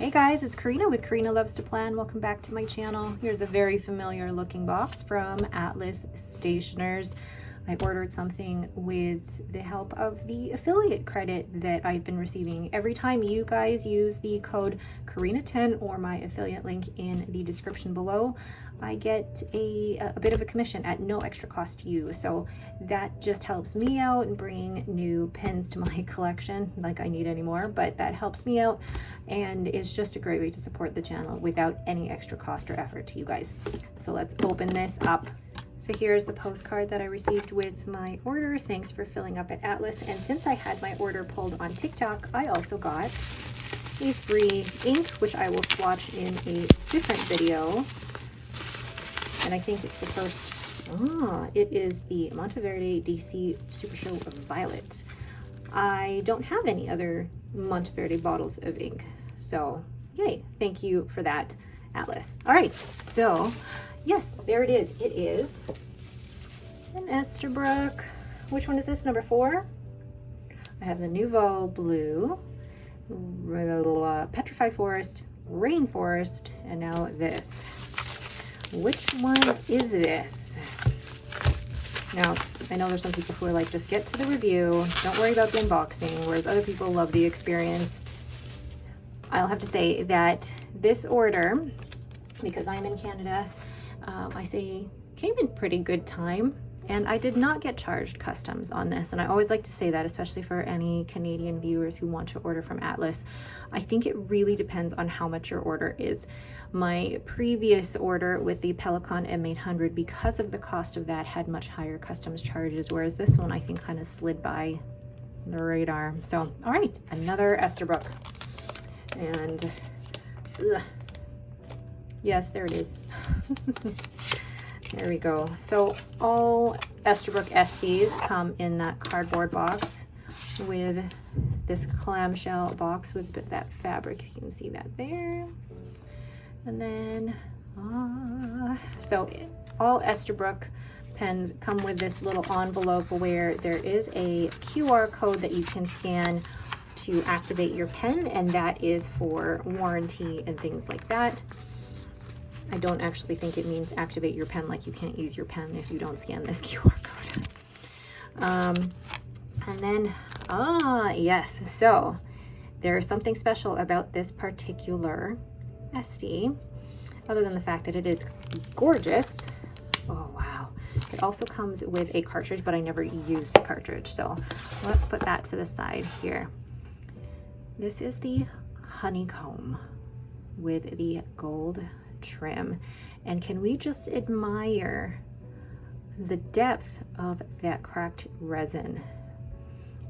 Hey guys, it's Karina with Karina Loves to Plan. Welcome back to my channel. Here's a very familiar looking box from Atlas Stationers. I ordered something with the help of the affiliate credit that I've been receiving. Every time you guys use the code Karina10 or my affiliate link in the description below, I get a bit of a commission at no extra cost to you. So that just helps me out and bring new pens to my collection, like I need anymore, but that helps me out and is just a great way to support the channel without any extra cost or effort to you guys. So let's open this up. So here's the postcard that I received with my order. Thanks for filling up at Atlas. And since I had my order pulled on TikTok, I also got a free ink, which I will swatch in a different video. And I think it's the first, it is the Monteverde DC Super Show Violet. I don't have any other Monteverde bottles of ink. So yay, thank you for that, Atlas. All right, so yes, there it is. It is an Esterbrook. Which one is this? Number 4? I have the Nouveau Blue, Petrified Forest, Rainforest, and now this. Which one is this? Now, I know there's some people who are like, just get to the review, don't worry about the unboxing, whereas other people love the experience. I'll have to say that this order, because I'm in Canada, I say came in pretty good time, and I did not get charged customs on this. And I always like to say that, especially for any Canadian viewers who want to order from Atlas. I think it really depends on how much your order is. My previous order with the Pelican M800, because of the cost of that, had much higher customs charges, whereas this one I think kind of slid by the radar. So, all right, another Esterbrook. And yes, there it is. There we go. So all Esterbrook Esties come in that cardboard box with this clamshell box with that fabric. You can see that there. And then, so all Esterbrook pens come with this little envelope where there is a QR code that you can scan to activate your pen, and that is for warranty and things like that. I don't actually think it means activate your pen, like you can't use your pen if you don't scan this QR code. And then, yes, so there's something special about this particular Estie, other than the fact that it is gorgeous. Oh, wow. It also comes with a cartridge, but I never use the cartridge. So let's put that to the side here. This is the Honeycomb with the gold trim, and can we just admire the depth of that cracked resin?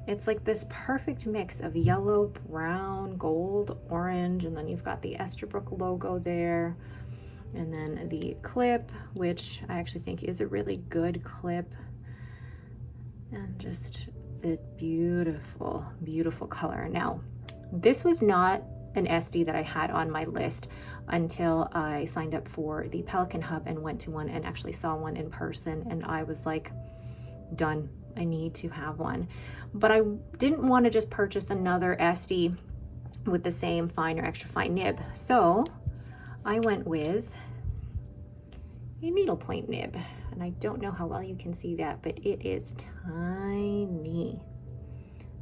It's like this perfect mix of yellow, brown, gold, orange, and then you've got the Esterbrook logo there, and then the clip, which I actually think is a really good clip, and just the beautiful, beautiful color. Now, this was not an Estie that I had on my list until I signed up for the Pelican Hub and went to one and actually saw one in person, and I was like, done, I need to have one. But I didn't want to just purchase another Estie with the same fine or extra fine nib, so I went with a Needlepoint nib, and I don't know how well you can see that, but it is tiny.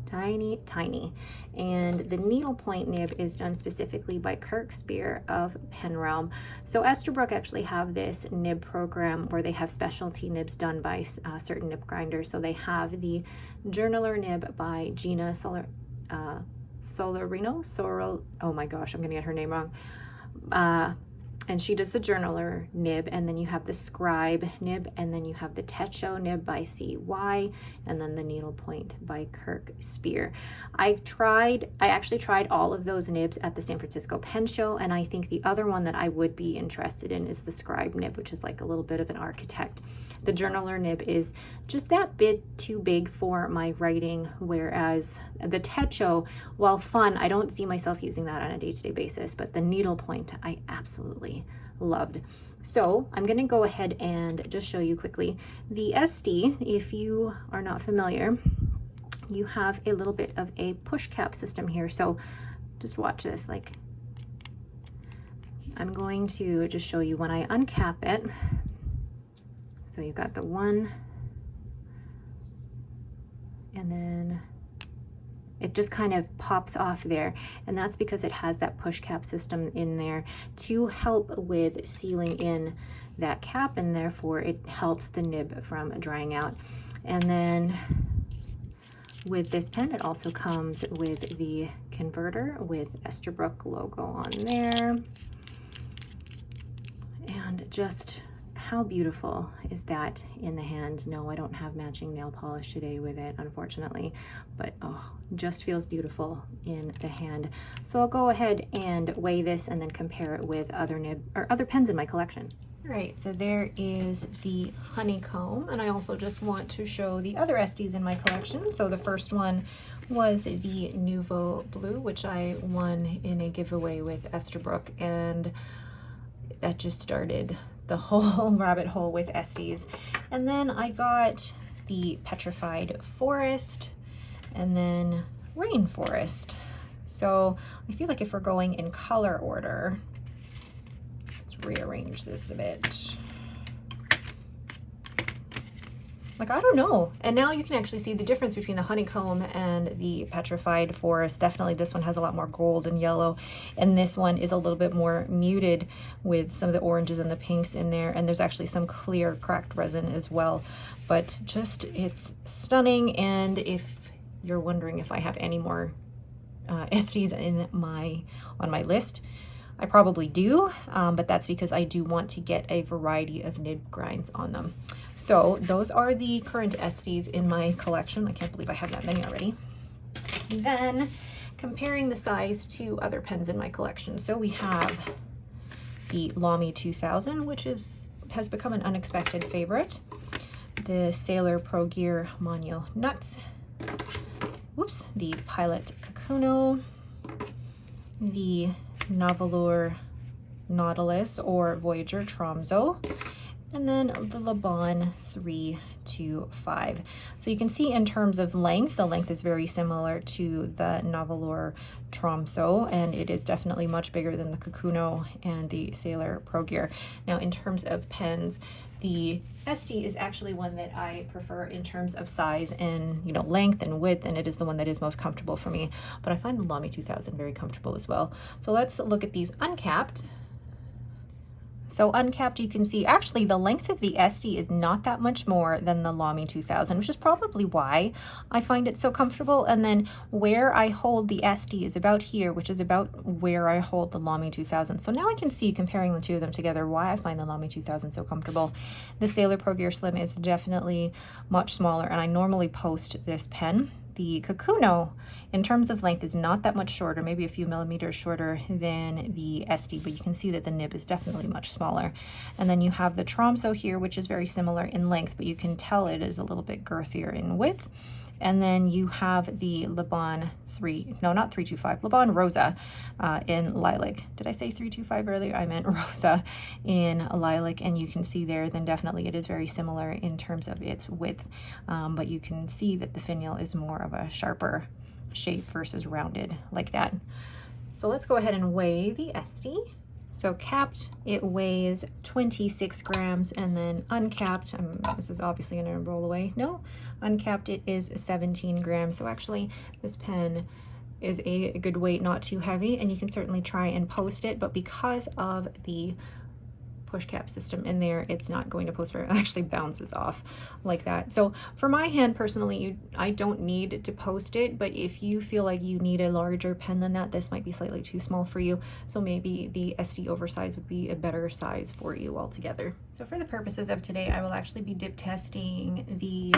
Tiny, tiny. And the Needlepoint nib is done specifically by Kirk Spear of Pen Realm. So Esterbrook actually have this nib program where they have specialty nibs done by certain nib grinders. So they have the Journaler nib by Gina Solarino. Oh my gosh, I'm gonna get her name wrong. And she does the Journaler nib, and then you have the Scribe nib, and then you have the Techo nib by CY, and then the Needlepoint by Kirk Spear. I actually tried all of those nibs at the San Francisco Pen Show, and I think the other one that I would be interested in is the Scribe nib, which is like a little bit of an architect. The Journaler nib is just that bit too big for my writing, whereas the Techo, while fun, I don't see myself using that on a day-to-day basis, but the Needlepoint I absolutely loved. So I'm going to go ahead and just show you quickly. The Estie, if you are not familiar, you have a little bit of a push cap system here. So just watch this, like I'm going to just show you when I uncap it. So you've got the one, and then it just kind of pops off there, and that's because it has that push cap system in there to help with sealing in that cap, and therefore it helps the nib from drying out. And then with this pen, it also comes with the converter with Esterbrook logo on there. And just how beautiful is that in the hand? No, I don't have matching nail polish today with it, unfortunately, but oh, just feels beautiful in the hand. So I'll go ahead and weigh this and then compare it with other nib or other pens in my collection. All right, so there is the Honeycomb, and I also just want to show the other Esties in my collection. So the first one was the Nouveau Blue, which I won in a giveaway with Esterbrook, and that just started the whole rabbit hole with Esties. And then I got the Petrified Forest and then Rainforest. So I feel like if we're going in color order, let's rearrange this a bit. Like, I don't know. And now you can actually see the difference between the Honeycomb and the Petrified Forest. Definitely this one has a lot more gold and yellow, and this one is a little bit more muted with some of the oranges and the pinks in there, and there's actually some clear cracked resin as well. But just, it's stunning. And if you're wondering if I have any more Esties on my list, I probably do, but that's because I do want to get a variety of nib grinds on them. So those are the current Esties in my collection. I can't believe I have that many already. Then comparing the size to other pens in my collection. So we have the Lamy 2000, which has become an unexpected favorite. The Sailor Pro Gear Monyo Nuts. Whoops, the Pilot Kakuno. The Navalur Nautilus or Voyager Tromso, and then the Laban 325. So you can see in terms of length, the length is very similar to the Navalur Tromso, and it is definitely much bigger than the Kakuno and the Sailor Pro Gear. Now in terms of pens, the Estie is actually one that I prefer in terms of size and, you know, length and width, and it is the one that is most comfortable for me. But I find the Lamy 2000 very comfortable as well. So let's look at these uncapped. So uncapped, you can see actually the length of the Estie is not that much more than the Lamy 2000, which is probably why I find it so comfortable. And then where I hold the Estie is about here, which is about where I hold the Lamy 2000. So now I can see, comparing the two of them together, why I find the Lamy 2000 so comfortable. The Sailor Pro Gear Slim is definitely much smaller, and I normally post this pen. The Kakuno, in terms of length, is not that much shorter, maybe a few millimeters shorter than the Estie, but you can see that the nib is definitely much smaller. And then you have the Tromso here, which is very similar in length, but you can tell it is a little bit girthier in width. And then you have the Laban not 325, Laban Rosa in lilac. Did I say 325 earlier? I meant Rosa in lilac, and you can see there, then definitely it is very similar in terms of its width, but you can see that the finial is more of a sharper shape versus rounded like that. So let's go ahead and weigh the Estie. So capped, it weighs 26 grams, and then uncapped, this is obviously gonna roll away. No, uncapped, it is 17 grams. So actually this pen is a good weight, not too heavy, and you can certainly try and post it, but because of the push cap system in there, it's not going to post very, it actually bounces off like that. So for my hand personally, I don't need to post it, but if you feel like you need a larger pen than that, this might be slightly too small for you. So maybe the Estie oversize would be a better size for you altogether. So for the purposes of today, I will actually be dip testing the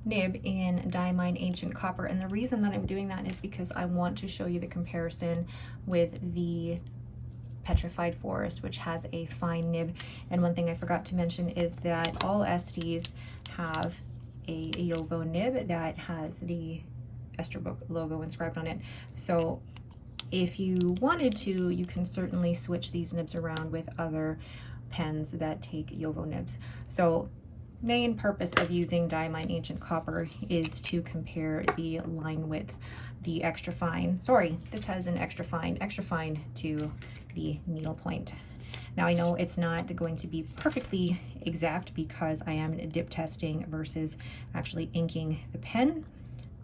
nib in Diamine Ancient Copper. And the reason that I'm doing that is because I want to show you the comparison with the Petrified Forest, which has a fine nib. And one thing I forgot to mention is that all Esties have a Yovo nib that has the Esterbrook logo inscribed on it. So if you wanted to, you can certainly switch these nibs around with other pens that take Yovo nibs. So main purpose of using Diamine Ancient Copper is to compare the line width, the extra fine. Sorry, this has an extra fine to the needlepoint. Now I know it's not going to be perfectly exact because I am dip testing versus actually inking the pen,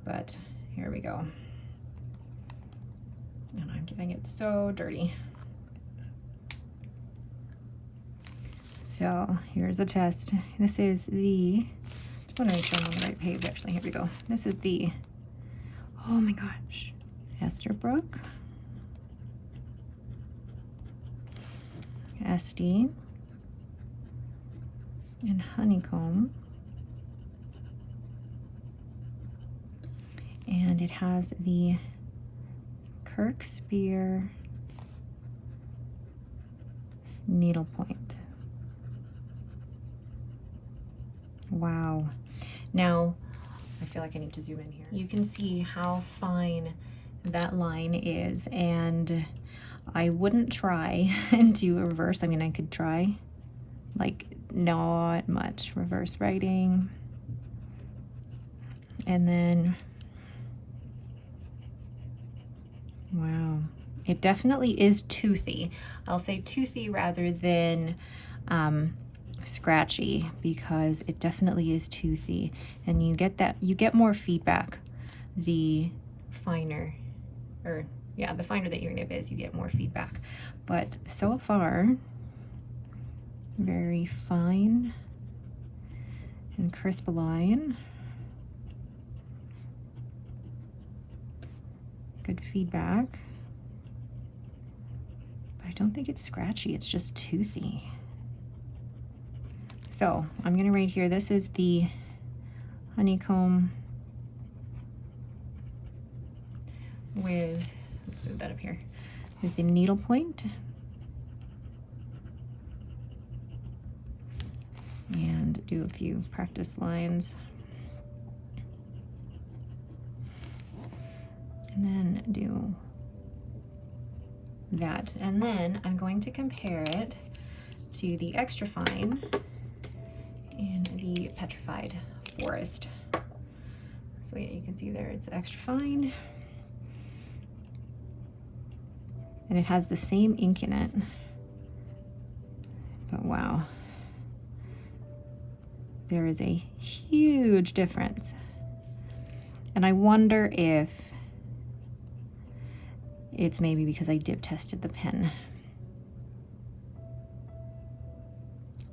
but here we go. And I'm getting it so dirty. So here's the test. This is the, just want to make sure I'm on the right page actually. Here we go. This is the, oh my gosh, Esterbrook Estie and Honeycomb. And it has the Kirkspear needlepoint. Wow. Now, I feel like I need to zoom in here. You can see how fine that line is, and I wouldn't try and do a reverse. I mean, I could try, like, not much reverse writing. And then, wow, it definitely is toothy. I'll say toothy rather than scratchy, because it definitely is toothy, and you get that, you get more feedback the finer, or yeah, the finer that your nib is, you get more feedback. But so far, very fine and crisp line. Good feedback. But I don't think it's scratchy, it's just toothy. So I'm gonna write here, this is the Honeycomb with, let's move that up here, with the needlepoint. And do a few practice lines. And then do that. And then I'm going to compare it to the extra fine in the Petrified Forest. So yeah, you can see there it's extra fine. And it has the same ink in it. But wow, there is a huge difference. And I wonder if it's maybe because I dip tested the pen.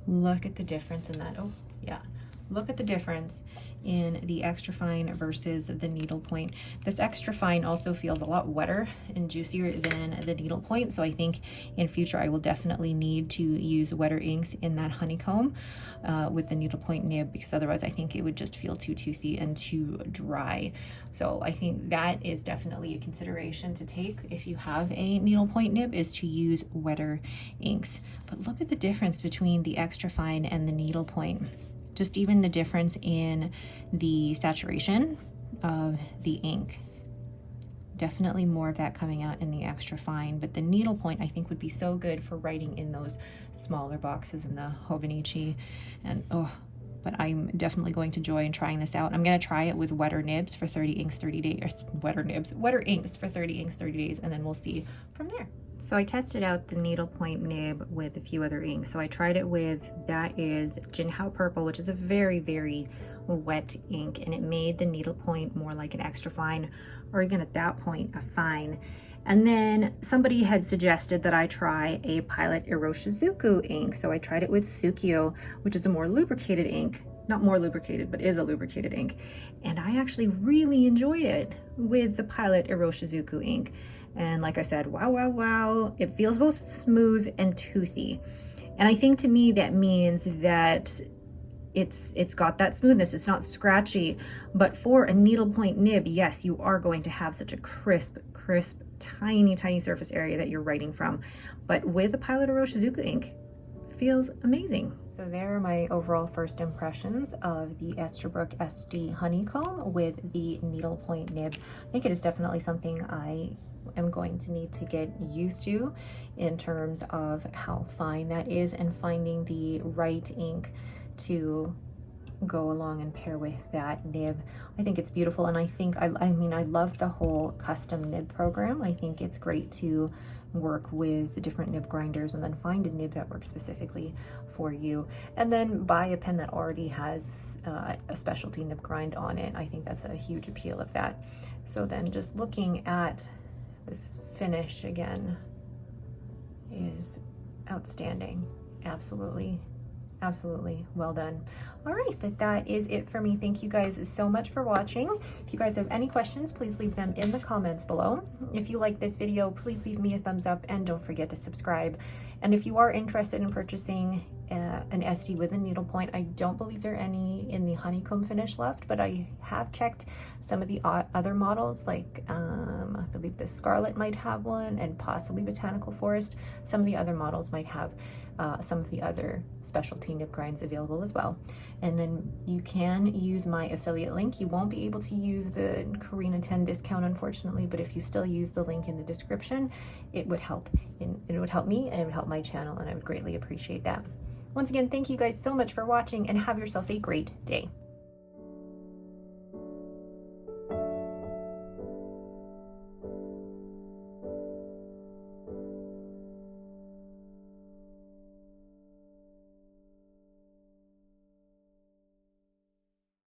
Look at the difference in that. Oh, yeah. Look at the difference in the extra fine versus the needlepoint. This extra fine also feels a lot wetter and juicier than the needlepoint, so I think in future I will definitely need to use wetter inks in that honeycomb with the needlepoint nib, because otherwise I think it would just feel too toothy and too dry. So I think that is definitely a consideration to take if you have a needlepoint nib, is to use wetter inks. But look at the difference between the extra fine and the needlepoint. Just even the difference in the saturation of the ink. Definitely more of that coming out in the extra fine, but the needlepoint I think would be so good for writing in those smaller boxes in the Hobonichi. And oh, but I'm definitely going to joy in trying this out. I'm gonna try it with wetter nibs for 30 inks, 30 days, or wetter inks for 30 inks, 30 days, and then we'll see from there. So I tested out the needlepoint nib with a few other inks. So I tried it with, that is Jinhao Purple, which is a very, very wet ink, and it made the needlepoint more like an extra fine, or even at that point, a fine. And then somebody had suggested that I try a Pilot Iroshizuku ink. So I tried it with Tsukio, which is a more lubricated ink. Not more lubricated, but is a lubricated ink. And I actually really enjoyed it with the Pilot Iroshizuku ink. And like I said, wow, wow, wow, it feels both smooth and toothy. And I think to me that means that it's got that smoothness, it's not scratchy. But for a needlepoint nib, yes, you are going to have such a crisp, tiny, tiny surface area that you're writing from. But with the Pilot Iroshizuku ink, feels amazing. So there are my overall first impressions of the Esterbrook Estie Honeycomb with the needlepoint nib. I think it is definitely something I am going to need to get used to in terms of how fine that is, and finding the right ink to go along and pair with that nib. I think it's beautiful, and I think, I mean, I love the whole custom nib program. I think it's great to work with different nib grinders and then find a nib that works specifically for you, and then buy a pen that already has a specialty nib grind on it. I think that's a huge appeal of that. So then just looking at this finish again is outstanding. Absolutely well done. All right, but that is it for me. Thank you guys so much for watching. If you guys have any questions, please leave them in the comments below. If you like this video, please leave me a thumbs up and don't forget to subscribe. And if you are interested in purchasing an Estie with a needlepoint, I don't believe there are any in the honeycomb finish left, but I have checked some of the other models, like I believe the Scarlet might have one, and possibly Botanical Forest. Some of the other models might have some of the other specialty nib grinds available as well. And then you can use my affiliate link. You won't be able to use the Karina 10 discount, unfortunately, but if you still use the link in the description, it would help me, and it would help my channel, and I would greatly appreciate that. Once again, thank you guys so much for watching, and have yourselves a great day.